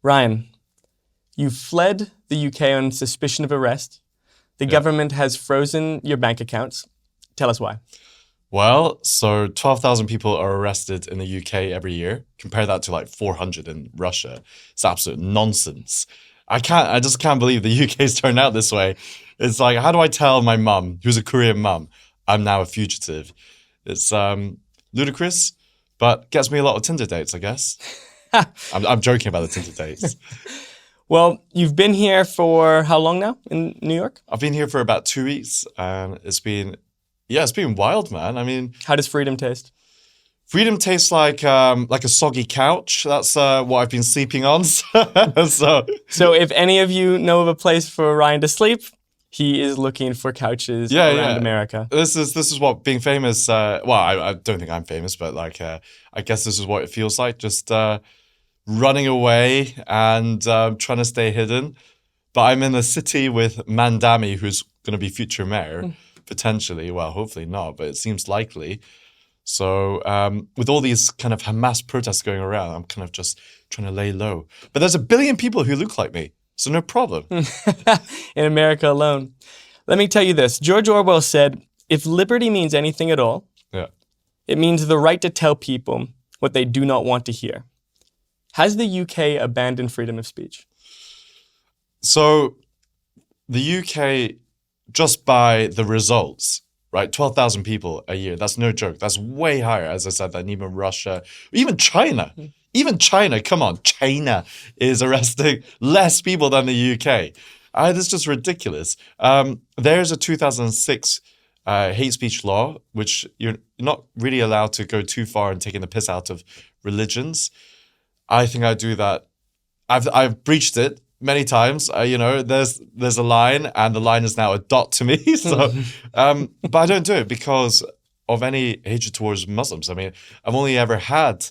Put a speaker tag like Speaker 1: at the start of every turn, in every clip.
Speaker 1: Ryan, you fled the UK on suspicion of arrest. The government has frozen your bank accounts. Tell us why.
Speaker 2: Well, so 12,000 people are arrested in the UK every year. Compare that to like 400 in Russia. It's absolute nonsense. I just can't believe the UK's turned out this way. It's like, how do I tell my mum, who's a Korean mum, I'm now a fugitive? It's ludicrous, but gets me a lot of Tinder dates, I guess. I'm joking about the Tinder dates.
Speaker 1: Well, you've been here for how long now in New York?
Speaker 2: I've been here for about 2 weeks, and it's been wild, man. I mean,
Speaker 1: how does freedom taste?
Speaker 2: Freedom tastes like a soggy couch. That's what I've been sleeping on. So
Speaker 1: if any of you know of a place for Ryan to sleep, he is looking for couches around America.
Speaker 2: This is what being famous. I don't think I'm famous, but I guess this is what it feels like. Just running away and trying to stay hidden. But I'm in a city with Mandami, who's going to be future mayor, potentially. Well, hopefully not, but it seems likely. So with all these kind of Hamas protests going around, I'm kind of just trying to lay low. But there's 1 billion people who look like me, so no problem.
Speaker 1: In America alone. Let me tell you this. George Orwell said, if liberty means anything at all, it means the right to tell people what they do not want to hear. Has the UK abandoned freedom of speech?
Speaker 2: So the UK, just by the results, right, 12,000 people a year, that's no joke. That's way higher, as I said, than even Russia, even China. Even China, come on, China is arresting less people than the UK. That's just ridiculous. There's a 2006 hate speech law, which you're not really allowed to go too far in taking the piss out of religions. I think I do that. I've breached it many times. There's a line, and the line is now a dot to me. So, but I don't do it because of any hatred towards Muslims. I mean, I've only ever had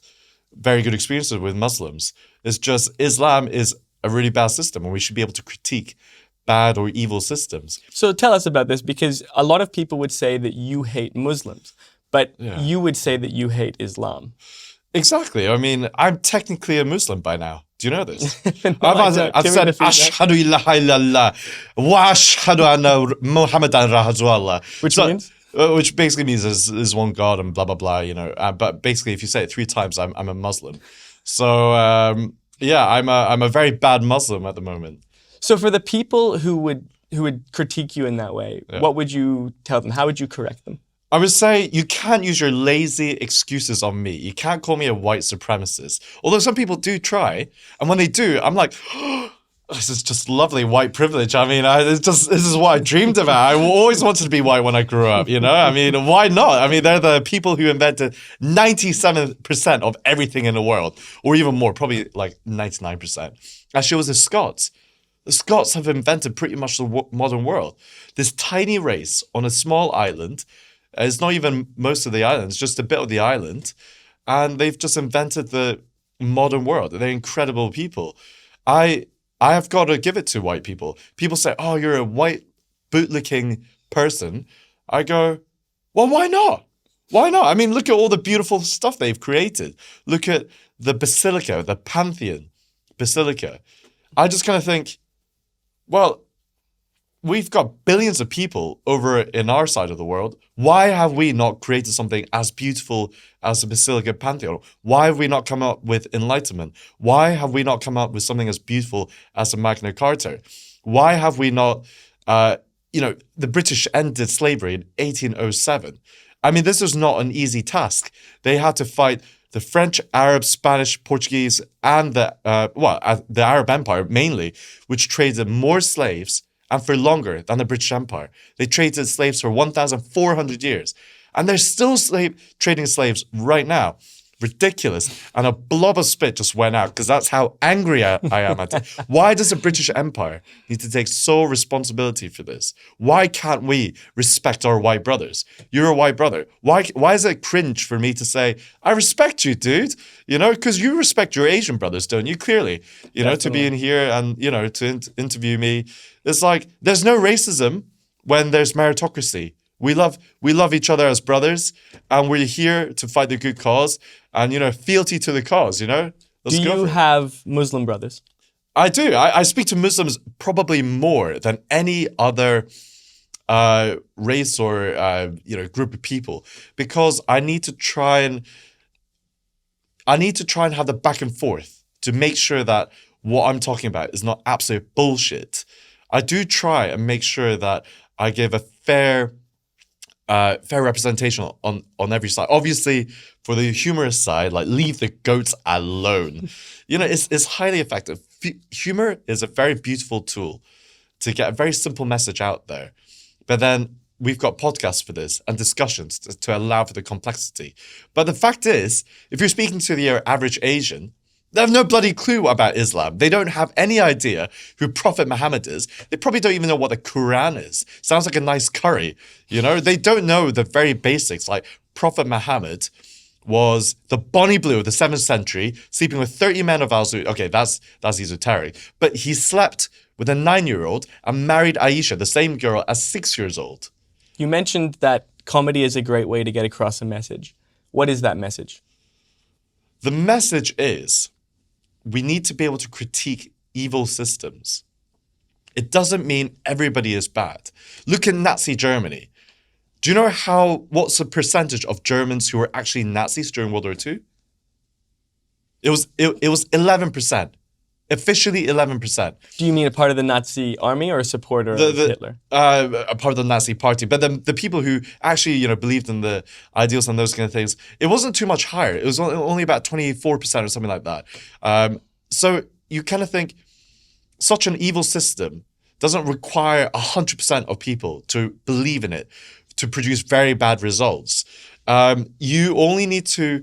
Speaker 2: very good experiences with Muslims. It's just Islam is a really bad system, and we should be able to critique bad or evil systems.
Speaker 1: So tell us about this, because a lot of people would say that you hate Muslims, but you would say that you hate Islam.
Speaker 2: Exactly. I mean, I'm technically a Muslim by now. Do you know this?
Speaker 1: No,
Speaker 2: I've said, Ashhadu ilaha illallah wa ashhadu anna Muhammadan Rasulullah.
Speaker 1: Which means?
Speaker 2: Which basically means there's one God and blah, blah, blah, but basically, if you say it 3 times, I'm a Muslim. So, I'm a very bad Muslim at the moment.
Speaker 1: So for the people who would critique you in that way, what would you tell them? How would you correct them?
Speaker 2: I would say you can't use your lazy excuses on me. You can't call me a white supremacist. Although some people do try. And when they do, I'm like, oh, this is just lovely white privilege. I mean, this is what I dreamed about. I always wanted to be white when I grew up, I mean, why not? I mean, they're the people who invented 97% of everything in the world. Or even more, probably like 99%. Actually, it was the Scots. The Scots have invented pretty much the modern world. This tiny race on a small island. It's not even most of the island, it's just a bit of the island. And they've just invented the modern world. They're incredible people. I have got to give it to white people. People say, oh, you're a white bootlicking person. I go, well, why not? Why not? I mean, look at all the beautiful stuff they've created. Look at the Basilica, the Pantheon Basilica. I just kind of think, well, we've got billions of people over in our side of the world. Why have we not created something as beautiful as the Basilica Pantheon? Why have we not come up with enlightenment? Why have we not come up with something as beautiful as the Magna Carta? Why have we not, the British ended slavery in 1807. I mean, this was not an easy task. They had to fight the French, Arab, Spanish, Portuguese, and the Arab Empire mainly, which traded more slaves and for longer than the British Empire. They traded slaves for 1,400 years. And they're still trading slaves right now. Ridiculous. And a blob of spit just went out because that's how angry I am at it. Why does the British Empire need to take sole responsibility for this? Why can't we respect our white brothers? You're a white brother. Why is it cringe for me to say, I respect you, dude? Because you respect your Asian brothers, don't you? Clearly, to be in here and, to interview me. It's like, there's no racism when there's meritocracy. We love each other as brothers, and we're here to fight the good cause, and fealty to the cause. Let's
Speaker 1: Do you have Muslim brothers?
Speaker 2: I do. I speak to Muslims probably more than any other race or group of people, because I need to try and have the back and forth to make sure that what I'm talking about is not absolute bullshit. I do try and make sure that I give a fair representation on every side. Obviously, for the humorous side, like, leave the goats alone. It's highly effective. Humor is a very beautiful tool to get a very simple message out there. But then we've got podcasts for this and discussions to allow for the complexity. But the fact is, if you're speaking to the average Asian, they have no bloody clue about Islam. They don't have any idea who Prophet Muhammad is. They probably don't even know what the Quran is. Sounds like a nice curry. They don't know the very basics. Like, Prophet Muhammad was the Bonnie Blue of the 7th century, sleeping with 30 men of Al-Zud. Okay, that's esoteric. But he slept with a 9-year-old and married Aisha, the same girl, at 6 years old.
Speaker 1: You mentioned that comedy is a great way to get across a message. What is that message?
Speaker 2: The message is, we need to be able to critique evil systems. It doesn't mean everybody is bad. Look at Nazi Germany. Do you know what's the percentage of Germans who were actually Nazis during World War II? It was 11%. Officially 11%.
Speaker 1: Do you mean a part of the Nazi army or a supporter of Hitler?
Speaker 2: A part of the Nazi party. But the people who actually, believed in the ideals and those kind of things, it wasn't too much higher. It was only about 24% or something like that. So you kind of think such an evil system doesn't require 100% of people to believe in it to produce very bad results. You only need to...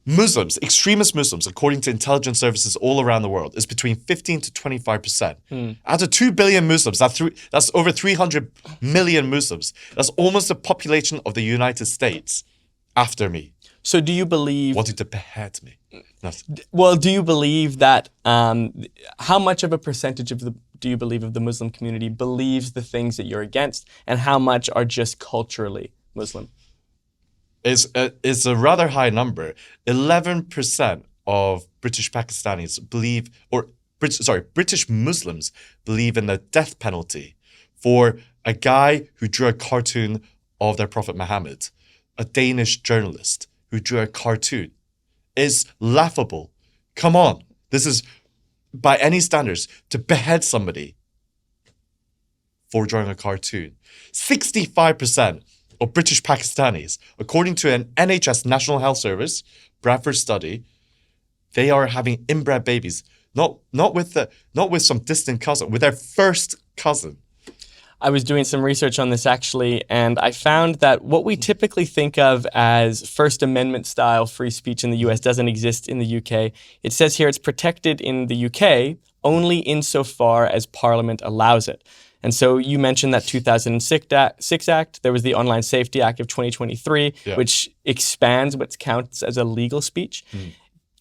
Speaker 2: Muslims, extremist Muslims, according to intelligence services all around the world, is between 15 to 25%. Out of 2 billion Muslims, that's over 300 million Muslims. That's almost the population of the United States after me.
Speaker 1: So do you believe...
Speaker 2: Wanting to behead me.
Speaker 1: Well, do you believe that... how much of a percentage do you believe of the Muslim community believes the things that you're against, and how much are just culturally Muslim?
Speaker 2: It's a rather high number. 11% of British Pakistanis believe, British Muslims believe in the death penalty for a guy who drew a cartoon of their Prophet Muhammad, a Danish journalist who drew a cartoon. It's laughable. Come on. This is, by any standards, to behead somebody for drawing a cartoon. 65% of British Pakistanis, according to an NHS National Health Service Bradford study, they are having inbred babies, not with some distant cousin, with their first cousin.
Speaker 1: I was doing some research on this actually, and I found that what we typically think of as First Amendment style free speech in the US doesn't exist in the UK. It says here it's protected in the UK only insofar as Parliament allows it. And so you mentioned that 2006 Act. There was the Online Safety Act of 2023, which expands what counts as a legal speech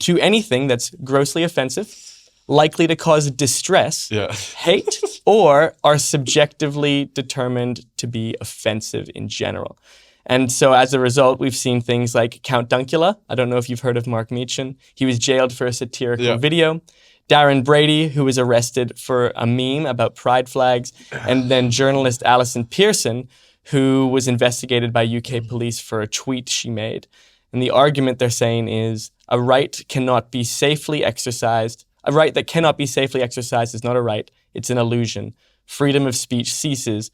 Speaker 1: to anything that's grossly offensive, likely to cause distress, hate, or are subjectively determined to be offensive in general. And so as a result, we've seen things like Count Dunkula. I don't know if you've heard of Mark Meechan. He was jailed for a satirical video. Darren Brady, who was arrested for a meme about pride flags, and then journalist Alison Pearson, who was investigated by UK police for a tweet she made. And the argument they're saying is a right that cannot be safely exercised is not a right, it's an illusion. Freedom of speech ceases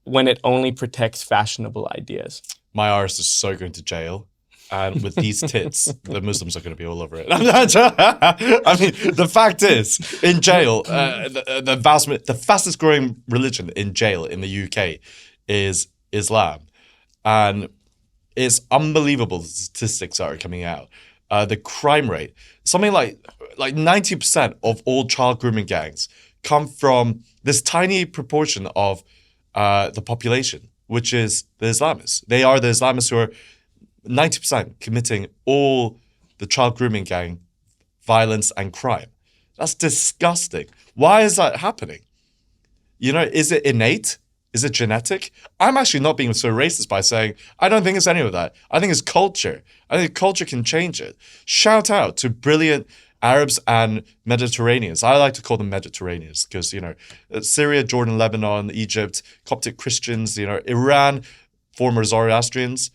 Speaker 1: when it only protects fashionable ideas.
Speaker 2: My arse is so going to jail. And with these tits, the Muslims are going to be all over it. I mean, the fact is, in jail, the fastest growing religion in jail in the UK is Islam. And it's unbelievable the statistics that are coming out. The crime rate, something like 90% of all child grooming gangs come from this tiny proportion of the population, which is the Islamists. They are the Islamists who are 90% committing all the child grooming gang violence and crime. That's disgusting. Why is that happening? Is it innate? Is it genetic? I'm actually not being so racist by saying, I don't think it's any of that. I think it's culture. I think culture can change it. Shout out to brilliant Arabs and Mediterraneans. I like to call them Mediterraneans because, Syria, Jordan, Lebanon, Egypt, Coptic Christians, Iran, former Zoroastrians.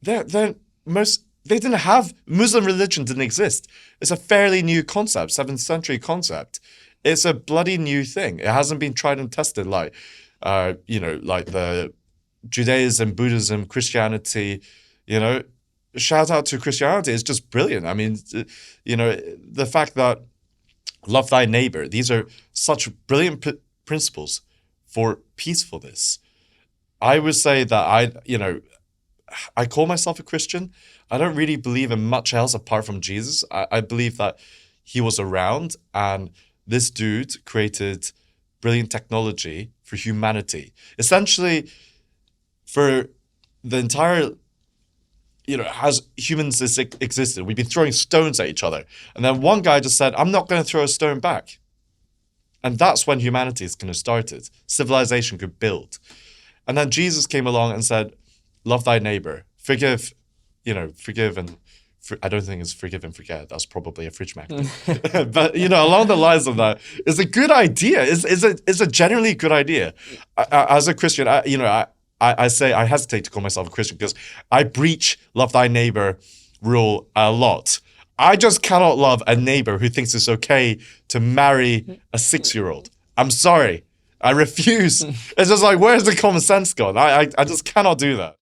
Speaker 2: They didn't have, Muslim religion didn't exist. It's a fairly new concept, 7th century concept. It's a bloody new thing. It hasn't been tried and tested like the Judaism, Buddhism, Christianity, shout out to Christianity. It's just brilliant. I mean, the fact that love thy neighbor, these are such brilliant principles for peacefulness. I would say that I call myself a Christian. I don't really believe in much else apart from Jesus. I believe that he was around and this dude created brilliant technology for humanity. Essentially, for the entire, as humans existed, we've been throwing stones at each other. And then one guy just said, I'm not going to throw a stone back. And that's when humanity is going to start it. Civilization could build. And then Jesus came along and said, love thy neighbor, forgive and I don't think it's forgive and forget. That's probably a fridge magnet. But, along the lines of that, it's a good idea. It's a genuinely good idea. As a Christian, I say I hesitate to call myself a Christian because I breach love thy neighbor rule a lot. I just cannot love a neighbor who thinks it's okay to marry a 6-year-old. I'm sorry. I refuse. It's just like, where's the common sense gone? I just cannot do that.